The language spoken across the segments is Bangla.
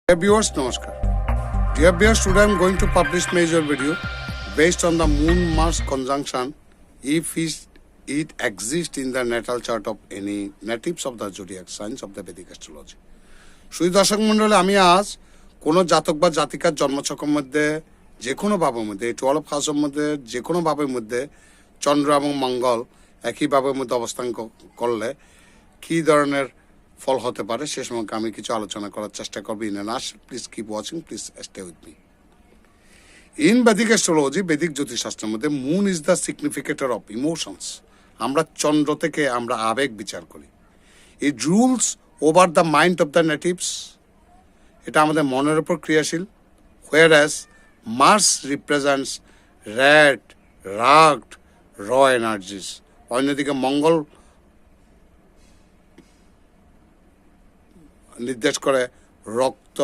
Dear viewers, Namaskar. Dear viewers, today I am going to publish major video based on the Moon-Mars conjunction if it exists in the natal chart of any natives of the zodiac signs of the Vedic astrology. সুই দর্শক মণ্ডলী, আমি আজ কোনো জাতক বা জাতিকার জন্মছকের মধ্যে যে কোনো ভাবের মধ্যে 12 হাউসের মধ্যে যে কোনো ভাবের মধ্যে চন্দ্র এবং মঙ্গল একই ভাবের মধ্যে অবস্থান করলে কী ধরনের ফল হতে পারে সে সম্পর্কে আমি কিছু আলোচনা করার চেষ্টা করব। ইন এন আশ, please keep watching, please stay with me. In Vedic astrology, Vedic জ্যোতিষশাস্ত্রের মধ্যে Moon is the significator of emotions. আমরা চন্দ্র থেকে আমরা আবেগ বিচার করি। It rules over the mind of the natives. এটা আমাদের মনের উপর ক্রিয়াশীল। Whereas Mars represents red, rugged, raw energies. অন্যদিকে মঙ্গল নির্দেশ করে রক্ত,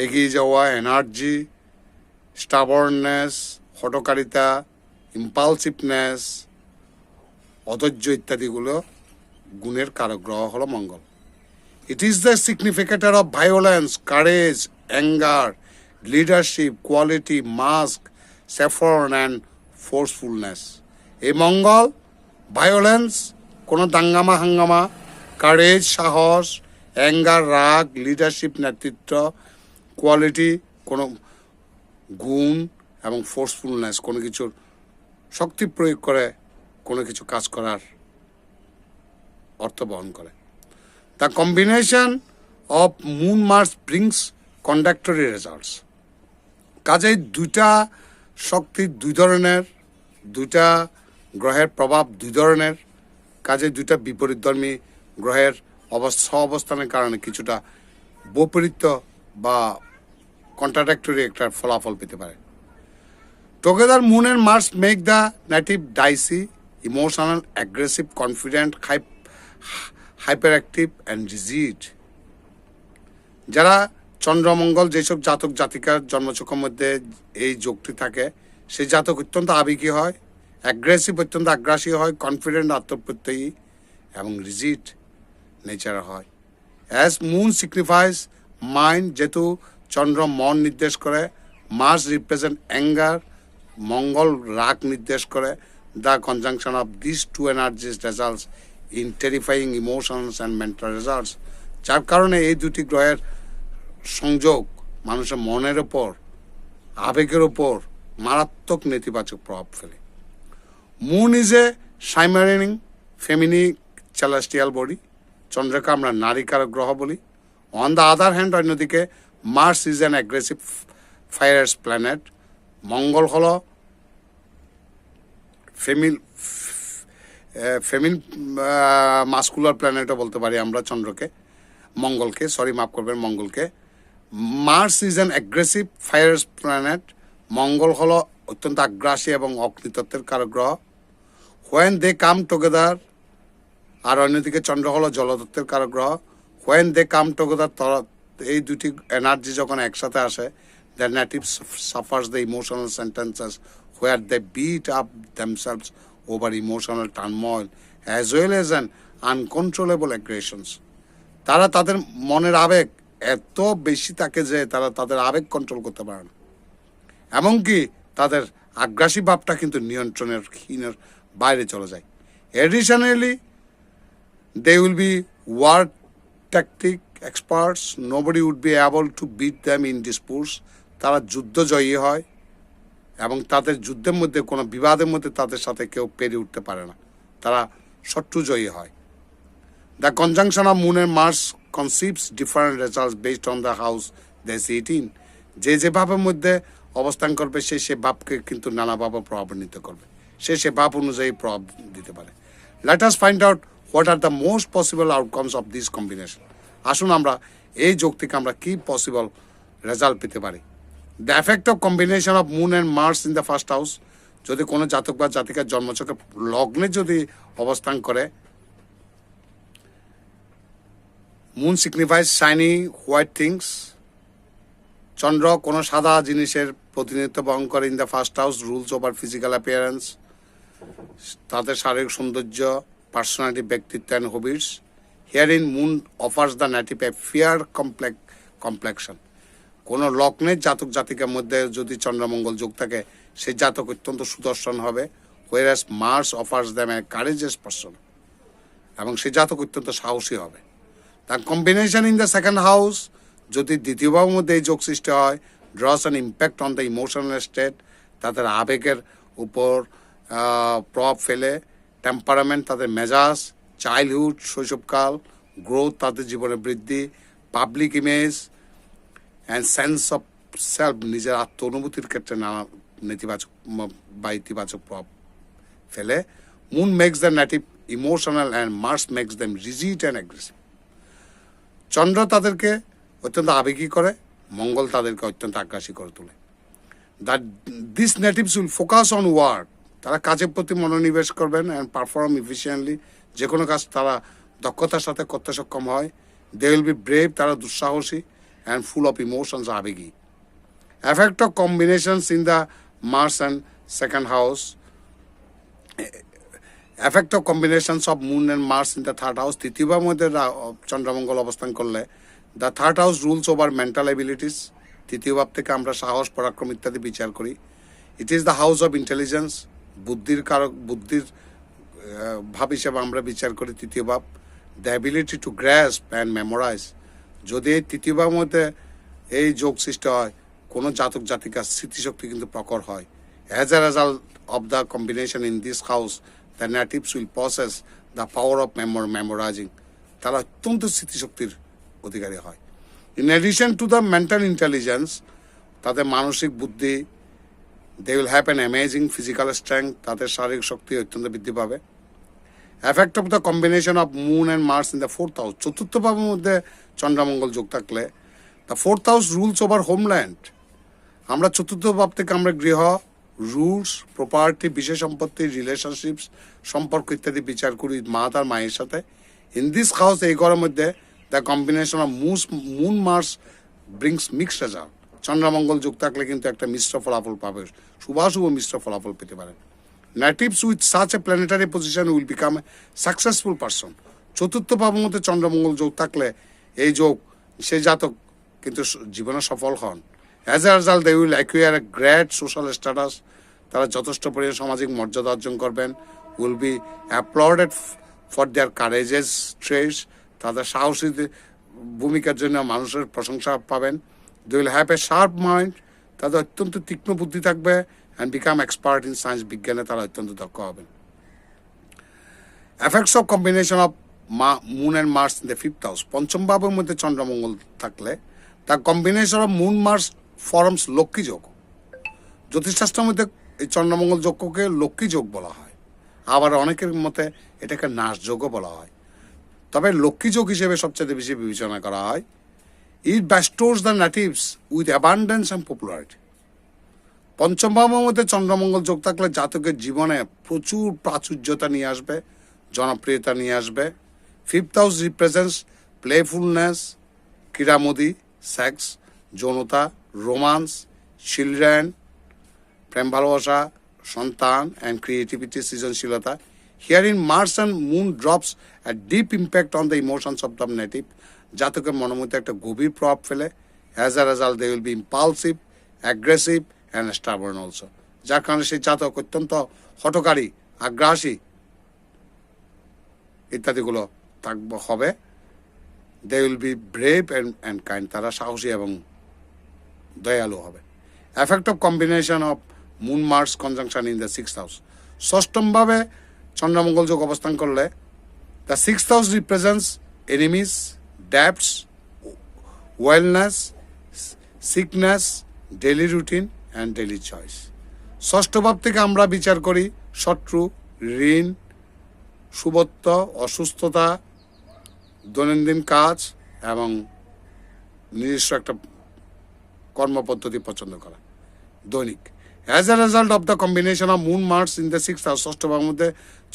এগিয়ে যাওয়া, এনার্জি, স্টাবর্ননেস, হঠকারিতা, ইম্পালসিভনেস, অধৈর্য ইত্যাদিগুলো গুণের কারক গ্রহ হলো মঙ্গল। It is the significator of violence, courage, anger, leadership, quality, musk, saffron and forcefulness. এই মঙ্গল ভায়োলেন্স, কোনো দাঙ্গামা হাঙ্গামা, কারেজ সাহস, অ্যাঙ্গার রাগ, লিডারশিপ নেতৃত্ব, কোয়ালিটি কোনো গুণ, এবং ফোর্সফুলনেস কোনো কিছুর শক্তি প্রয়োগ করে কোনো কিছু কাজ করার অর্থ বহন করে। The combination of moon Mars brings কন্ডাক্টরি রেজাল্টস। কাজেই দুইটা শক্তি দুই ধরনের, দুইটা গ্রহের প্রভাব দুই ধরনের, কাজে দুইটা বিপরীতধর্মী গ্রহের অবস্থানের কারণে কিছুটা বৈপরীত্য বা কন্ট্রাডাক্টরি একটা ফলাফল পেতে পারে। Together Moon and Mars make the native dicey, emotional, aggressive, confident, hyper active and rigid. যারা চন্দ্রমঙ্গল যেসব জাতক জাতিকার জন্মছকের মধ্যে এই যোগটি থাকে, সেই জাতক অত্যন্ত আবেগী হয়, অ্যাগ্রেসিভ, অত্যন্ত আগ্রাসী হয়, কনফিডেন্ট, আত্মপ্রত্যয়ী এবং রিজিড নেচার হয়। অ্যাজ মুন সিগনিফাইজ মাইন্ড, যেহেতু চন্দ্র মন নির্দেশ করে, মার্স রিপ্রেজেন্ট অ্যাঙ্গার, মঙ্গল রাগ নির্দেশ করে। The conjunction of this two energies results in terrifying emotions and mental results. যার কারণে এই দুটি গ্রহের সংযোগ মানুষের মনের ওপর, আবেগের ওপর মারাত্মক নেতিবাচক প্রভাব ফেলে। মুন ইজ এ সাইমারিনিং ফেমিনিক celestial বডি। চন্দ্রকে আমরা নারীকারক গ্রহ বলি। অন দ্য আদার হ্যান্ড, অন্যদিকে Mars is an aggressive fierce planet. মঙ্গল হল ফেমিন মাস্কুলার প্ল্যানেটও বলতে পারি আমরা চন্দ্রকে, মঙ্গলকে, সরি মাফ করবেন, মঙ্গলকে। Mars is an aggressive fierce planet. মঙ্গল হলো অত্যন্ত আগ্রাসী এবং অগ্নিতত্ত্বের কারক গ্রহ। হোয়েন দে কাম টুগেদার, আর অন্যদিকে চন্দ্র হলো জলতত্ত্বের কারক গ্রহ। হোয়েন দে কাম টুগেদার, এই দুটি এনার্জি যখন একসাথে আসে, the native suffers the emotional sentences where they beat up themselves over emotional turmoil as well as an uncontrollable aggressions. তারা তাদের মনের আবেগ এত বেশি থাকে যে তারা তাদের আবেগ কন্ট্রোল করতে পারে না, এমনকি তাদের আগ্রাসী ভাবটা কিন্তু নিয়ন্ত্রণের হীনের বাইরে চলে যায়। Additionally they will be war tactic experts. Nobody would be able to beat them in disputes. তারা যুদ্ধ জয়ী হয় এবং তাদের যুদ্ধের মধ্যে কোনো বিবাদের মধ্যে তাদের সাথে কেউ পেরিয়ে উঠতে পারে না, তারা শত্রু জয়ী হয়। The conjunction of Moon and Mars conceives different results based on the house they sit in. যে ভাবের মধ্যে অবস্থান করবে সে ভাবকে কিন্তু নানাভাবে প্রভাবান্বিত করবে, সে ভাব অনুযায়ী প্রভাব দিতে পারে। Let us find out what are the most possible outcomes of this combination. আসুন আমরা এই যোগ থেকে আমরা কি পসিবল রেজাল্ট পেতে পারি। The effect of combination of moon and Mars in the first house. যদি কোনো জাতক বা জাতিকার জন্মছকে লগ্নে যদি অবস্থান করে, Moon signifies shiny white things. চন্দ্র কোনো সাদা জিনিসের প্রতিনিধিত্ব বহন করে। In the first house rules over physical appearance, তাদের শারীরিক সৌন্দর্য, পার্সোনালিটি, ব্যক্তিত্ব and hobbies. Herein, Moon offers the native a fair complexion. কোনো লগ্নের জাতক জাতিকার মধ্যে যদি চন্দ্রমঙ্গল যোগ থাকে, সেই জাতক অত্যন্ত সুদর্শন হবে, whereas Mars offers them a courageous person, এবং সেই জাতক অত্যন্ত সাহসী হবে। তার combination in the second house যদি দ্বিতীয় ভাবের মধ্যে এই যোগ সৃষ্টি হয়, draws an impact on the emotional state, তাদের আবেগের উপর প্রভাব ফেলে, টেম্পারামেন্ট তাদের মেজাজ, চাইল্ডহুড শৈশবকাল, গ্রোথ তাদের জীবনে বৃদ্ধি, public image and sense of self নিজের আত্ম অনুভূতির ক্ষেত্রে নানা নেতিবাচক বা ইতিবাচক প্রভাব ফেলে। Moon makes the native emotional and Mars makes them rigid and aggressive. চন্দ্র তাদেরকে অত্যন্ত আবেগী করে, মঙ্গল তাদেরকে অত্যন্ত আগ্রাসী করে তোলে। That this natives will focus on work, তারা কাজের প্রতি মনোনিবেশ করবেন অ্যান্ড পারফর্ম ইফিসিয়েন্টলি, যে কোনো কাজ তারা দক্ষতার সাথে করতে সক্ষম হয়। দে উইল বি ব্রেভ, তারা দুঃসাহসী, অ্যান্ড ফুল অফ ইমোশনস, আবেগী। Effect of combinations in the Mars and second house, effect of combinations of moon and Mars in the third house, তৃতীয়বার মধ্যে চন্দ্রমঙ্গল অবস্থান করলে the third house rules over mental abilities, তৃতীয় ভাব থেকে আমরা সাহস, পরাক্রম ইত্যাদি বিচার করি। It is the house of intelligence, বুদ্ধির কারক, বুদ্ধির ভাব হিসেবে আমরা বিচার করি তৃতীয় ভাব। The ability to grasp and memorize, যদি এই তৃতীয় ভাবের মধ্যে এই যোগ সৃষ্টি হয়, কোনো জাতক জাতিকার স্মৃতিশক্তি কিন্তু প্রখর হয়। As a result of the combination in this house, the natives will possess the power of memorising, তারা অত্যন্ত স্মৃতিশক্তির অধিকারী হয়। In addition to the mental intelligence, তাদের মানসিক বুদ্ধি, they will have an amazing physical strength, তাদের শারীরিক শক্তি অত্যন্ত বৃদ্ধি পাবে। Effect of the combination of moon and Mars in the fourth house, চতুর্থ ভাবের মধ্যে চন্দ্রমঙ্গল যোগ থাকলে the fourth house rules over homeland, আমরা চতুর্থ ভাব থেকে আমরা গৃহ, রুলস, প্রপার্টি, বিশেষ সম্পত্তি, রিলেশনশিপস, সম্পর্ক ইত্যাদি বিচার করি মা তার মায়ের সাথে। ইন দিস হাউস, এই ঘরের মধ্যে the combination of moon Mars brings mixed result, চন্দ্রমঙ্গল যোগ থাকলে কিন্তু একটা মিশ্র ফলাফল পাবে, শুভাশুভ মিশ্র ফলাফল পেতে পারেন। Natives with such a planetary position will become a successful person, চতুর্থ ভাবের মধ্যে চন্দ্রমঙ্গল যোগ থাকলে এই যোগ, সেই জাতক কিন্তু জীবনে সফল হন। As a result they will acquire a great social status, তারা যথেষ্ট পরিমাণে সামাজিক মর্যাদা অর্জন করবেন। Will be applauded for their courageous traits, তাদের সাহসী ভূমিকার জন্য মানুষের প্রশংসা পাবেন। They will have a sharp mind, তাদের অত্যন্ত তীক্ষ্ণ বুদ্ধি থাকবে। And become expert in science, বিজ্ঞানে তারা অত্যন্ত দক্ষ হবেন। Effects of combination of moon and Mars in the fifth house, পঞ্চম ভাবের মধ্যে চন্দ্রমঙ্গল থাকলে তার combination of moon Mars forms Lakshmi যোগ, জ্যোতিষশাস্ত্রের মধ্যে এই চন্দ্রমঙ্গল যোগকে লক্ষ্মী যোগ বলা হয়, আবার অনেকের মতে এটাকে নাশ যোগও বলা হয়, তবে লক্ষ্মী যোগ হিসেবে সবচেয়ে বেশি বিবেচনা করা হয়। It bestows the natives with abundance and popularity, পঞ্চম ভাবের মধ্যে চন্দ্রমঙ্গল যোগ থাকলে জাতকের জীবনে প্রচুর প্রাচুর্যতা নিয়ে আসবে, জনপ্রিয়তা নিয়ে আসবে। ফিফথ হাউস রিপ্রেজেন্টস প্লেফুলনেস, ক্রীড়ামোদী, সেক্স, যৌনতা, রোমান্স, চিলড্রেন, প্রেম ভালোবাসা, সন্তান অ্যান্ড ক্রিয়েটিভিটি, সৃজনশীলতা। Here in Mars and moon drops a deep impact on the emotions of the native, জাতকের মনের মধ্যে একটা গভীর প্রভাব ফেলে। As a result they will be impulsive, aggressive and stubborn also, যার কারণে সেই জাতক অত্যন্ত হঠকারী, আগ্রাসী ইত্যাদিগুলো হবে। They will be brave and kind, তারা সাহসী এবং দয়ালু হবে। Effect of combination of moon Mars conjunction in the sixth house, ষষ্ঠমভাবে চন্দ্রমঙ্গল যোগ অবস্থান করলে the sixth house represents enemies, debts, wellness, sickness, daily routine and daily choice. ষষ্ঠ ভাব থেকে আমরা বিচার করি শত্রু, ঋণ, শুভত্ব, অসুস্থতা, দৈনন্দিন কাজ এবং নিজস্ব একটা কর্মপদ্ধতি পছন্দ করা, দৈনিক। As a result of the combination of moon Mars in the sixth house, ষষ্ঠ ভাবের মধ্যে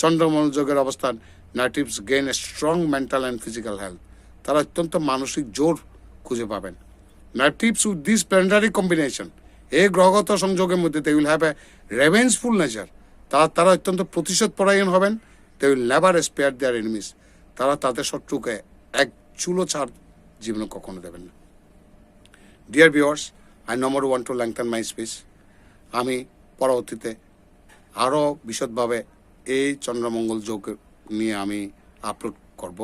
চন্দ্রমঙ্গল যোগের অবস্থান, natives gain a strong mental and physical health, তারা অত্যন্ত মানসিক জোর খুঁজে পাবেন। Natives with this planetary combination, এই গ্রহগত সংযোগের মধ্যে they will have a revengeful nature, তারা অত্যন্ত প্রতিশোধ পরায়ণ হবেন। They will never spare their enemies, তারা তাদের শত্রুকে এক চুলো ছাড় জীবনে কখনো দেবেন না। Dear viewers, I no more want to lengthen my speech. আমি পরবর্তীতে আরও বিশদভাবে এই চন্দ্রমঙ্গল যোগ নিয়ে আমি আপলোড করব।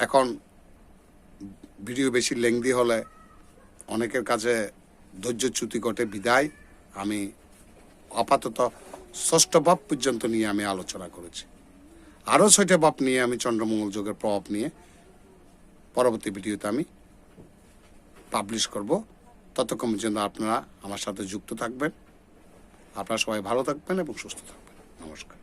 এখন ভিডিও বেশি লেংদি হলে অনেকের কাছে ধৈর্যচ্যুতি ঘটে, বিদায় আমি আপাতত 6টা ভাব পর্যন্ত নিয়ে আমি আলোচনা করেছি। আরও 6টা ভাব নিয়ে আমি চন্দ্রমঙ্গল যোগের প্রভাব নিয়ে পরবর্তী ভিডিওতে আমি পাবলিশ করব। ততক্ষণ পর্যন্ত আপনারা আমার সাথে যুক্ত থাকবেন। আপনারা সবাই ভালো থাকবেন এবং সুস্থ থাকবেন। নমস্কার।